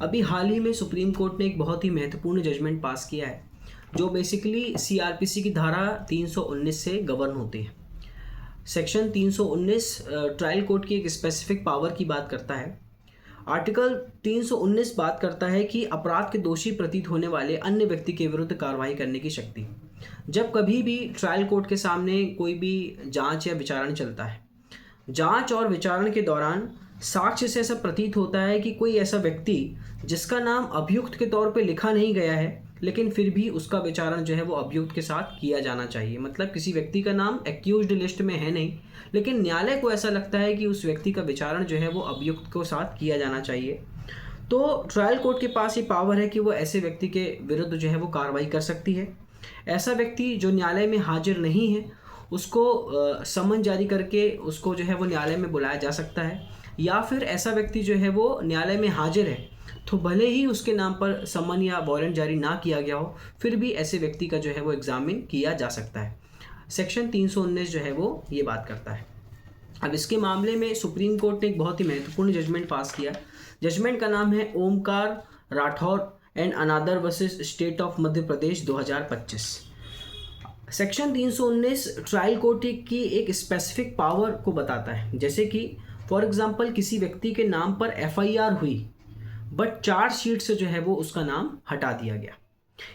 अभी हाल ही में supreme court ने एक बहुत ही महत्वपूर्ण जजमेंट पास किया है जो बेसिकली सीआरपीसी की धारा 319 से गवर्न होती है। सेक्शन 319 ट्रायल कोर्ट की एक स्पेसिफिक पावर की बात करता है। आर्टिकल 319 बात करता है कि अपराध के दोषी प्रतीत होने वाले अन्य व्यक्ति के विरुद्ध कार्रवाई करने की शक्ति। जब कभी भी ट्रायल कोर्ट के सामने कोई भी जांच या विचारण चलता है, जांच और विचारण के दौरान साक्ष्य से ऐसा प्रतीत होता है कि कोई ऐसा व्यक्ति जिसका नाम अभियुक्त के तौर पे लिखा नहीं गया है, लेकिन फिर भी उसका विचारण जो है वो अभियुक्त के साथ किया जाना चाहिए। मतलब किसी व्यक्ति का नाम एक्यूज्ड लिस्ट में है नहीं, लेकिन न्यायालय को ऐसा लगता है कि उस व्यक्ति का विचारण जो है वो अभियुक्त के साथ किया जाना चाहिए, तो ट्रायल कोर्ट के पास ये पावर है कि वो ऐसे व्यक्ति के विरुद्ध जो है वो कार्रवाई कर सकती है। ऐसा व्यक्ति जो न्यायालय में हाजिर नहीं है उसको समन जारी करके उसको जो है वो न्यायालय में बुलाया जा सकता है, या फिर ऐसा व्यक्ति जो है वो न्यायालय में हाजिर है तो भले ही उसके नाम पर समन या वारंट जारी ना किया गया हो, फिर भी ऐसे व्यक्ति का जो है वो एग्जामिन किया जा सकता है। सेक्शन 319 जो है वो ये बात करता है। अब इसके मामले में सुप्रीम कोर्ट ने एक बहुत ही महत्वपूर्ण जजमेंट पास किया। जजमेंट का नाम है Omkar Rathore and another versus state of Madhya Pradesh 2025। Section 319 trial court की एक स्पेसिफिक पावर को बताता है, जैसे कि फॉर एग्जांपल किसी व्यक्ति के नाम पर एफआईआर हुई बट चार्जशीट से जो है वो उसका नाम हटा दिया गया,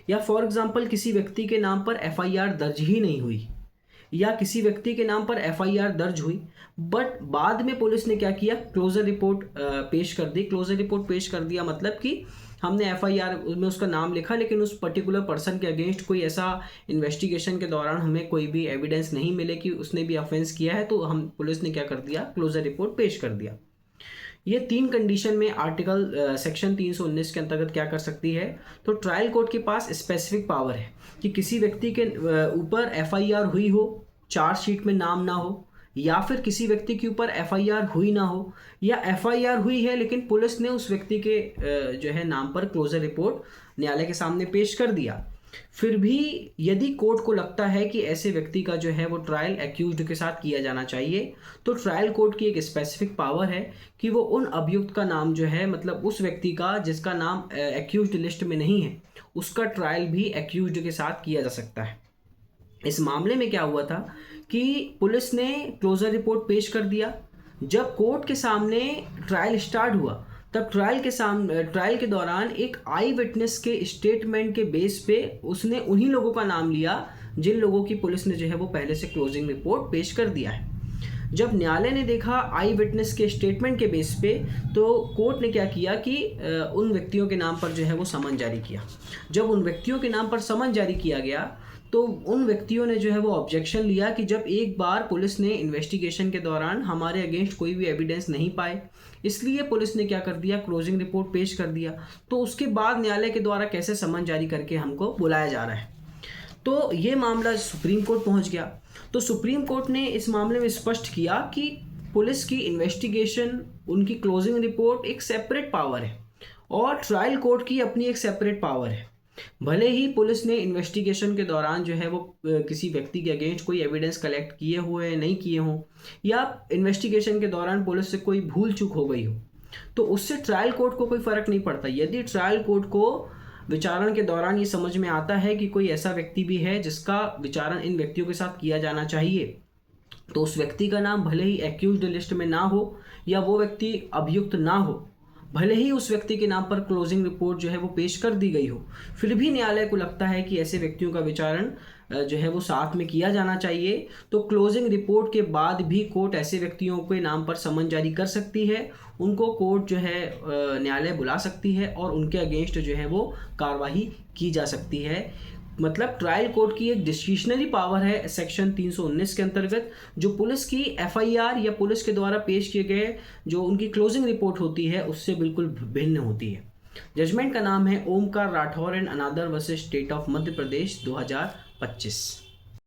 या फॉर एग्जांपल किसी व्यक्ति के नाम पर एफआईआर दर्ज ही नहीं हुई, या किसी व्यक्ति के नाम पर एफआईआर दर्ज हुई बट बाद में पुलिस ने क्या किया, क्लोजर रिपोर्ट पेश कर दी। क्लोजर रिपोर्ट पेश कर दिया मतलब कि हमने एफआईआर में उसका नाम लिखा, लेकिन उस पर्टिकुलर पर्सन के अगेंस्ट कोई ऐसा इन्वेस्टिगेशन के दौरान हमें कोई भी एविडेंस नहीं मिले कि उसने भी ऑफेंस किया है, तो हम पुलिस ने क्या कर दिया, क्लोजर रिपोर्ट पेश कर दिया। ये तीन कंडीशन में आर्टिकल सेक्शन 319 के अंतर्गत क्या कर सकती है, तो ट्रायल कोर्ट के पास स्पेसिफिक पावर है कि किसी व्यक्ति के ऊपर एफआईआर हुई हो, चार्जशीट में नाम ना हो, या फिर किसी व्यक्ति के ऊपर एफआईआर हुई ना हो, या एफआईआर हुई है लेकिन पुलिस ने उस व्यक्ति के जो है नाम पर क्लोजर रिपोर्ट न्यायालय के सामने पेश कर दिया, फिर भी यदि कोर्ट को लगता है कि ऐसे व्यक्ति का जो है वो ट्रायल एक्यूज्ड के साथ किया जाना चाहिए, तो ट्रायल कोर्ट की एक स्पेसिफिक पावर है कि वो उन अभियुक्त का नाम जो है, मतलब उस व्यक्ति का जिसका नाम एक्यूज्ड लिस्ट में नहीं है, उसका ट्रायल भी एक्यूज्ड के साथ किया जा सकता है। इस मामले में क्या हुआ था कि पुलिस ने क्लोजर रिपोर्ट पेश कर दिया। जब कोर्ट के सामने ट्रायल स्टार्ट हुआ तब ट्रायल के दौरान एक आई विटनेस के स्टेटमेंट के बेस पे उसने उन्हीं लोगों का नाम लिया जिन लोगों की पुलिस ने जो है वो पहले से क्लोजिंग रिपोर्ट पेश कर दिया है। जब न्यायालय ने देखा आई विटनेस के स्टेटमेंट के बेस पे, तो कोर्ट ने क्या किया कि उन व्यक्तियों के नाम पर जो है वो समन जारी किया। जब उन व्यक्तियों के नाम पर समन जारी किया गया तो उन व्यक्तियों ने जो है वो ऑब्जेक्शन लिया कि जब एक बार पुलिस ने इन्वेस्टिगेशन के दौरान हमारे अगेंस्ट कोई भी एविडेंस नहीं पाए, इसलिए पुलिस ने क्या कर दिया, क्लोजिंग रिपोर्ट पेश कर दिया, तो उसके बाद न्यायालय के द्वारा कैसे समन जारी करके हमको बुलाया जा रहा है। तो ये मामला सुप्रीम कोर्ट पहुंच गया। तो सुप्रीम कोर्ट ने इस मामले में स्पष्ट किया कि पुलिस की इन्वेस्टिगेशन, उनकी क्लोजिंग रिपोर्ट एक सेपरेट पावर है और ट्रायल कोर्ट की अपनी एक सेपरेट पावर है। भले ही पुलिस ने इन्वेस्टिगेशन के दौरान जो है वो किसी व्यक्ति के अगेंस्ट कोई एविडेंस कलेक्ट किए हुए नहीं किए हों, या इन्वेस्टिगेशन के दौरान पुलिस से कोई भूल चूक हो गई हो, तो उससे ट्रायल कोर्ट को कोई फर्क नहीं पड़ता। यदि ट्रायल कोर्ट को विचारण के दौरान ये समझ में आता है कि कोई ऐसा व्यक्ति भी है जिसका विचारण इन व्यक्तियों के साथ किया जाना चाहिए, तो उस व्यक्ति का नाम भले ही एक्यूज्ड लिस्ट में ना हो या वो व्यक्ति अभियुक्त ना हो, भले ही उस व्यक्ति के नाम पर क्लोजिंग रिपोर्ट जो है वो पेश कर दी गई हो, फिर भी न्यायालय को लगता है कि ऐसे व्यक्तियों का विचारण जो है वो साथ में किया जाना चाहिए, तो क्लोजिंग रिपोर्ट के बाद भी कोर्ट ऐसे व्यक्तियों के नाम पर समन जारी कर सकती है। उनको कोर्ट जो है न्यायालय बुला सकती है और उनके अगेंस्ट जो है वो कार्रवाई की जा सकती है। मतलब ट्रायल कोर्ट की एक डिस्क्रिशनरी पावर है सेक्शन 319 के अंतर्गत, जो पुलिस की एफआईआर या पुलिस के द्वारा पेश किए गए जो उनकी क्लोजिंग रिपोर्ट होती है उससे बिल्कुल भिन्न होती है। जजमेंट का नाम है Omkar Rathore and another versus state of Madhya Pradesh 2025।